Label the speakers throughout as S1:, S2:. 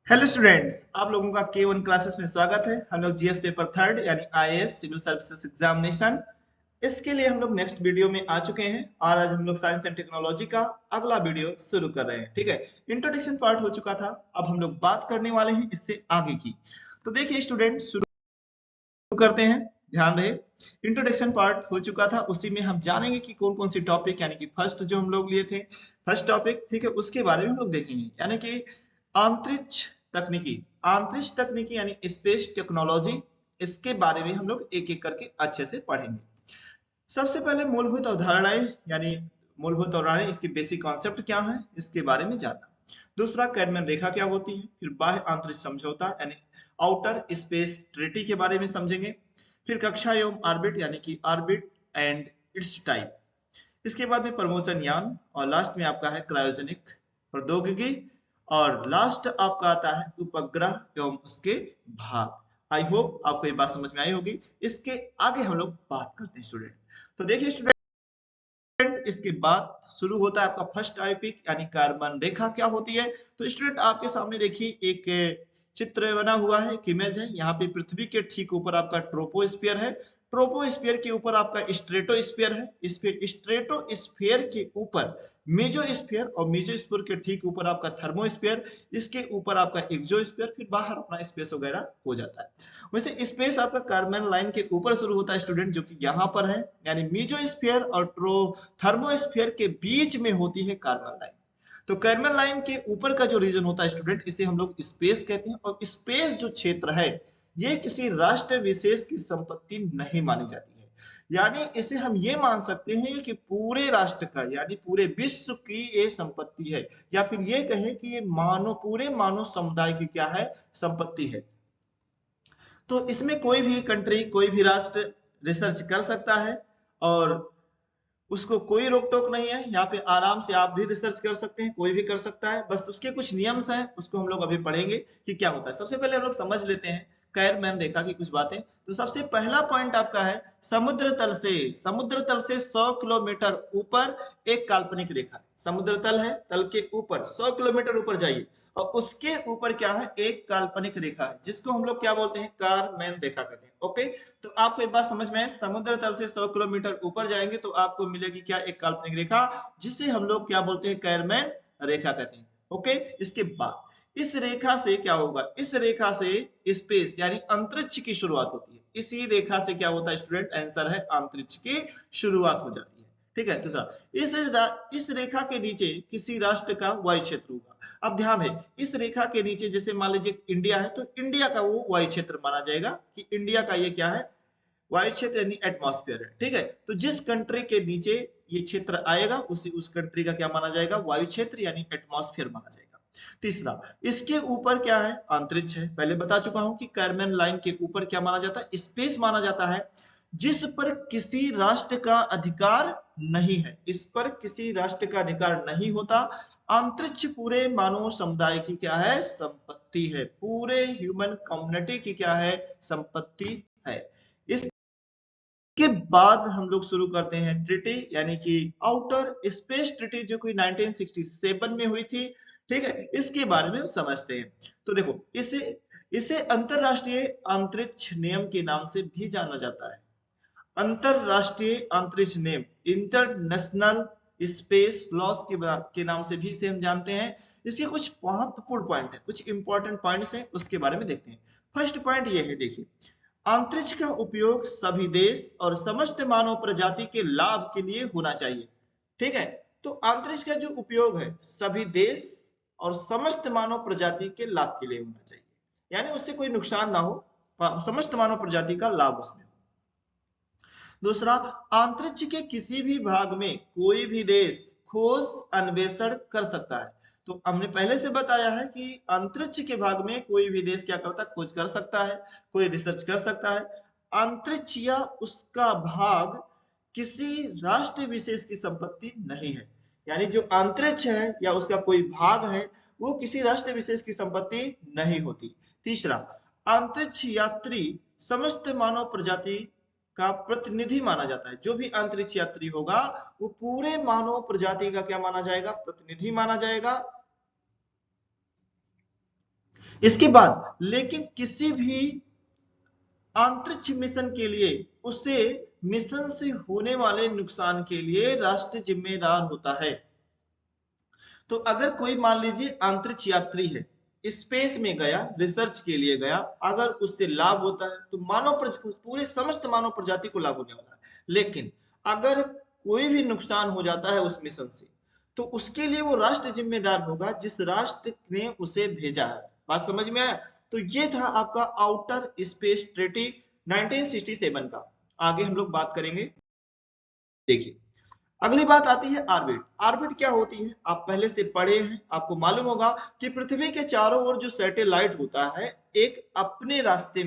S1: Hello students, आप लोगों का K1 क्लासेस में स्वागत है। हम लोग जीएस पेपर थर्ड यानी आईएएस सिविल सर्विसेज एग्जामिनेशन, इसके लिए हम लोग नेक्स्ट वीडियो में आ चुके हैं और आज हम लोग साइंस एंड टेक्नोलॉजी का अगला वीडियो शुरू कर रहे हैं। ठीक है, इंट्रोडक्शन पार्ट हो चुका था, अब हम लोग बात करने वाले हैं इससे आगे की। तो देखिए स्टूडेंट, शुरू करते हैं। ध्यान रहे, इंट्रोडक्शन पार्ट हो चुका था, उसी में हम जानेंगे कि कौन कौन सी टॉपिक यानी कि फर्स्ट जो हम लोग लिए थे फर्स्ट टॉपिक, ठीक है, उसके बारे में हम लोग देखेंगे, यानी कि अंतरिक्ष तकनीकी। अंतरिक्ष तकनीकी यानी स्पेस टेक्नोलॉजी, इसके बारे में हम लोग एक एक करके अच्छे से पढ़ेंगे। सबसे पहले मूलभूत अवधारणाएं यानी मूलभूत अवधारणाएं, इसकी बेसिक कॉन्सेप्ट क्या है इसके बारे में जानना। दूसरा, कैडमैन रेखा क्या होती है। फिर बाह्य अंतरिक्ष समझौता यानी आउटर स्पेस ट्रीटी के बारे में समझेंगे। फिर कक्षा एवं ऑर्बिट यानी कि ऑर्बिट एंड इट्स टाइप। इसके बाद में प्रमोशन यान, और लास्ट में आपका है क्रायोजेनिक प्रौद्योगिकी, और लास्ट आपका आता है उपग्रह एवं उसके भाग। आई होप आपको ये बात समझ में आई होगी। इसके आगे हम लोग बात करते हैं स्टूडेंट। तो देखिए स्टूडेंट, इसके बाद शुरू होता है आपका फर्स्ट टॉपिक यानी कार्बन रेखा क्या होती है। तो स्टूडेंट आपके सामने देखिए एक चित्र बना हुआ है, एक इमेज है। यहाँ पे पृथ्वी के ठीक ऊपर आपका ट्रोपोस्फीयर है, ट्रोपोस्फीयर के ऊपर आपका स्ट्रेटोस्फीयर है, इस पे स्ट्रेटोस्फीयर के ऊपर मेजोस्फीयर, और मेजोस्फीयर के ठीक ऊपर आपका थर्मोस्फीयर, इसके ऊपर आपका एक्सोस्फीयर, फिर बाहर अपना स्पेस वगैरह हो जाता है। वैसे स्पेस आपका कार्बन लाइन के ऊपर शुरू होता है स्टूडेंट, जो कि यहाँ पर है, यानी मेजोस्फीयर और थर्मोस्फीयर के बीच में होती है कार्बन लाइन। तो कार्बन लाइन के ऊपर का जो रीजन होता है स्टूडेंट, इसे हम लोग स्पेस कहते हैं। और स्पेस जो क्षेत्र है, ये किसी राष्ट्र विशेष की संपत्ति नहीं मानी जाती है। यानी इसे हम ये मान सकते हैं कि पूरे राष्ट्र का यानी पूरे विश्व की ये संपत्ति है, या फिर ये कहें कि ये पूरे मानव समुदाय की क्या है, संपत्ति है। तो इसमें कोई भी कंट्री, कोई भी राष्ट्र रिसर्च कर सकता है और उसको कोई रोक टोक नहीं है। यहाँ पे आराम से आप भी रिसर्च कर सकते हैं, कोई भी कर सकता है। बस उसके कुछ नियम्स हैं, उसको हम लोग अभी पढ़ेंगे कि क्या होता है। सबसे पहले हम लोग समझ लेते हैं कैरमैन रेखा की कुछ बातें। तो सबसे पहला पॉइंट आपका है समुद्र तल से 100 किलोमीटर ऊपर एक काल्पनिक रेखा। समुद्र तल है, तल के ऊपर 100 किलोमीटर ऊपर जाइए और उसके ऊपर क्या है, एक काल्पनिक रेखा है, जिसको हम लोग क्या बोलते हैं, कारमैन रेखा कहते हैं। ओके, तो आपको एक बात समझ में है, समुद्र तल से 100 किलोमीटर ऊपर जाएंगे तो आपको मिलेगी क्या, एक काल्पनिक रेखा, जिसे हम लोग क्या बोलते हैं, कैरमैन रेखा कहते हैं। ओके, इसके बाद इस रेखा से क्या होगा, इस रेखा से स्पेस यानी अंतरिक्ष की शुरुआत होती है। इसी रेखा से क्या होता है स्टूडेंट, आंसर है अंतरिक्ष की शुरुआत हो जाती है। ठीक है, दूसरा, इस रेखा के नीचे किसी राष्ट्र का वायु क्षेत्र होगा। अब ध्यान है, इस रेखा के नीचे जैसे मान लीजिए इंडिया है, तो इंडिया का वो वायु क्षेत्र माना जाएगा कि इंडिया का ये क्या है, वायु क्षेत्र यानी एटमॉस्फेयर है। ठीक है, तो जिस कंट्री के नीचे ये क्षेत्र आएगा उस कंट्री का क्या माना जाएगा, वायु क्षेत्र यानी एटमॉस्फेयर माना जाएगा। तीसरा, इसके ऊपर क्या है, अंतरिक्ष है। पहले बता चुका हूं कि कार्बन लाइन के ऊपर क्या माना जाता है, स्पेस माना जाता है, जिस पर किसी राष्ट्र का अधिकार नहीं है। इस पर किसी राष्ट्र का अधिकार नहीं होता। अंतरिक्ष पूरे मानव समुदाय की क्या है, संपत्ति है, पूरे ह्यूमन कम्युनिटी की क्या है, संपत्ति है। इसके बाद हम लोग शुरू करते हैं ट्रीटी यानी कि आउटर स्पेस ट्रीटी, जो कि 1967 में हुई थी। ठीक है, इसके बारे में समझते हैं। तो देखो, इसे इसे अंतरराष्ट्रीय अंतरिक्ष नियम के नाम से भी जाना जाता है। अंतरराष्ट्रीय अंतरिक्ष नियम, इंटरनेशनल स्पेस लॉज के नाम से भी इसे हम जानते हैं। इसके कुछ महत्वपूर्ण पॉइंट है, कुछ इंपॉर्टेंट पॉइंट्स हैं, उसके बारे में देखते हैं। फर्स्ट पॉइंट ये है, देखिए, अंतरिक्ष का उपयोग सभी देश और समस्त मानव प्रजाति के लाभ के लिए होना चाहिए। ठीक है, तो अंतरिक्ष का जो उपयोग है सभी देश और समस्त मानव प्रजाति के लाभ के लिए होना चाहिए, यानी उससे कोई नुकसान ना हो, समस्त मानव प्रजाति का लाभ उसमें। दूसरा, अंतरिक्ष के किसी भी भाग में कोई भी देश खोज अन्वेषण कर सकता है। तो हमने पहले से बताया है कि अंतरिक्ष के भाग में कोई भी देश क्या करता है, खोज कर सकता है, कोई रिसर्च कर सकता है। अंतरिक्ष या उसका भाग किसी राष्ट्र विशेष की संपत्ति नहीं है, यानी जो अंतरिक्ष है या उसका कोई भाग है वो किसी राष्ट्र विशेष की संपत्ति नहीं होती। तीसरा, अंतरिक्ष यात्री समस्त मानव प्रजाति का प्रतिनिधि माना जाता है। जो भी अंतरिक्ष यात्री होगा वो पूरे मानव प्रजाति का क्या माना जाएगा, प्रतिनिधि माना जाएगा। इसके बाद लेकिन किसी भी अंतरिक्ष मिशन के लिए उसे मिशन से होने वाले नुकसान के लिए राष्ट्र जिम्मेदार होता है। तो अगर कोई मान लीजिए अंतरिक्ष यात्री है, स्पेस में गया, रिसर्च के लिए गया, अगर उससे लाभ होता है तो पूरे समस्त मानव प्रजाति को लाभ होने वाला है। लेकिन अगर कोई भी नुकसान हो जाता है उस मिशन से, तो उसके लिए वो राष्ट्र जिम्मेदार होगा जिस राष्ट्र ने उसे भेजा है। बात समझ में आया? तो ये था आपका आउटर स्पेस ट्रीटी 1967 का। आगे हम लोग बात करेंगे। देखिए, अगली बात आती है ऑर्बिट। ऑर्बिट क्या होती है? आप पहले से पढ़े हैं, आपको मालूम होगा कि पृथ्वी के चारों ओर जो सैटेलाइट होता है, एक अपने रास्ते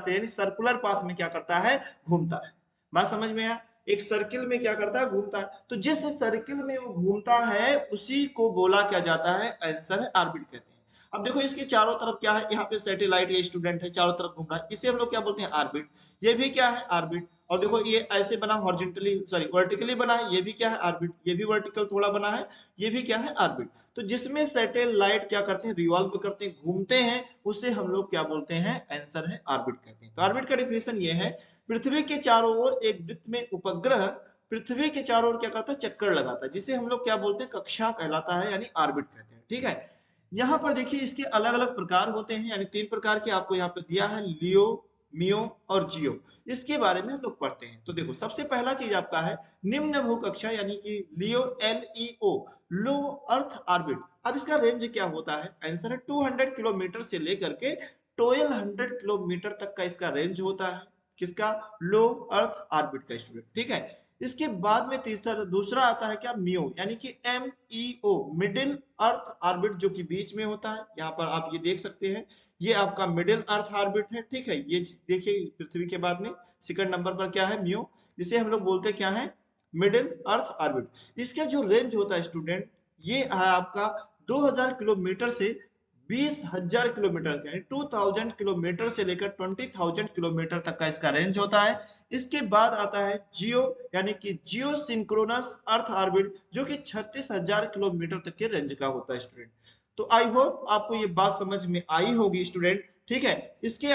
S1: यानी सर्कुलर पाथ में क्या करता है? घूमता है। बात समझ में आया? एक सर्किल में क्या करता है? घूमता है। तो जिस सर्किल में वो घूमता है उसी को बोला क्या जाता है? आंसर है ऑर्बिट कहते हैं। अब देखो इसके चारों तरफ क्या है? यहाँ पे सैटेलाइट या स्टूडेंट है, चारों तरफ घूम रहा है, इसे हम लोग क्या बोलते हैं? ऑर्बिट। ये भी क्या है? ऑर्बिट। और देखो ये ऐसे बना, हॉरिजॉन्टली सॉरी वर्टिकली बना है, ये भी क्या है? ऑर्बिट। ये भी वर्टिकल थोड़ा बना है, ये भी क्या है? ऑर्बिट। तो जिसमें सैटेलाइट क्या करते हैं? रिवॉल्व करते हैं, घूमते हैं, उसे हम लोग क्या बोलते हैं? आंसर है ऑर्बिट कहते हैं। तो ऑर्बिट का डेफिनेशन ये है, पृथ्वी के चारों ओर एक वृत्त में उपग्रह पृथ्वी के चारों ओर क्या करता है? चक्कर लगाता है, जिसे हम लोग क्या बोलते हैं? कक्षा कहलाता है, यानी ऑर्बिट कहते हैं। ठीक है, यहाँ पर देखिए इसके अलग अलग प्रकार होते हैं, यानी 3 प्रकार के आपको यहाँ पे दिया है, लियो, मियो और जियो। इसके बारे में हम लोग पढ़ते हैं। तो देखो सबसे पहला चीज आपका है निम्न भूकक्षा, यानी कि लियो, LEO, लो अर्थ ऑर्बिट। अब इसका रेंज क्या होता है? आंसर है 200 किलोमीटर से लेकर के 1200 किलोमीटर तक का इसका रेंज होता है। किसका? लो अर्थ ऑर्बिट का स्टूडेंट। ठीक है, इसके बाद में दूसरा आता है क्या? मियो, यानी कि MEO, मिडिल अर्थ ऑर्बिट, जो कि बीच में होता है। यहाँ पर आप ये देख सकते हैं, ये आपका मिडिल अर्थ ऑर्बिट है। ठीक है, ये देखिए पृथ्वी के बाद में सेकंड नंबर पर क्या है? मियो, जिसे हम लोग बोलते क्या है? Middle earth orbit. इसका जो रेंज होता है स्टूडेंट, ये है आपका 2000 किलोमीटर से 20,000 किलोमीटर, यानी 2000 किलोमीटर से लेकर 20,000 किलोमीटर तक का इसका रेंज होता है। इसके बाद आता है जियो, यानी कि जियो सिंक्रोनस अर्थ ऑर्बिट, जो कि 36,000 किलोमीटर तक के रेंज का होता है स्टूडेंट। तो आई होप आपको ये बात समझ में आई होगी स्टूडेंट। ठीक है, इसके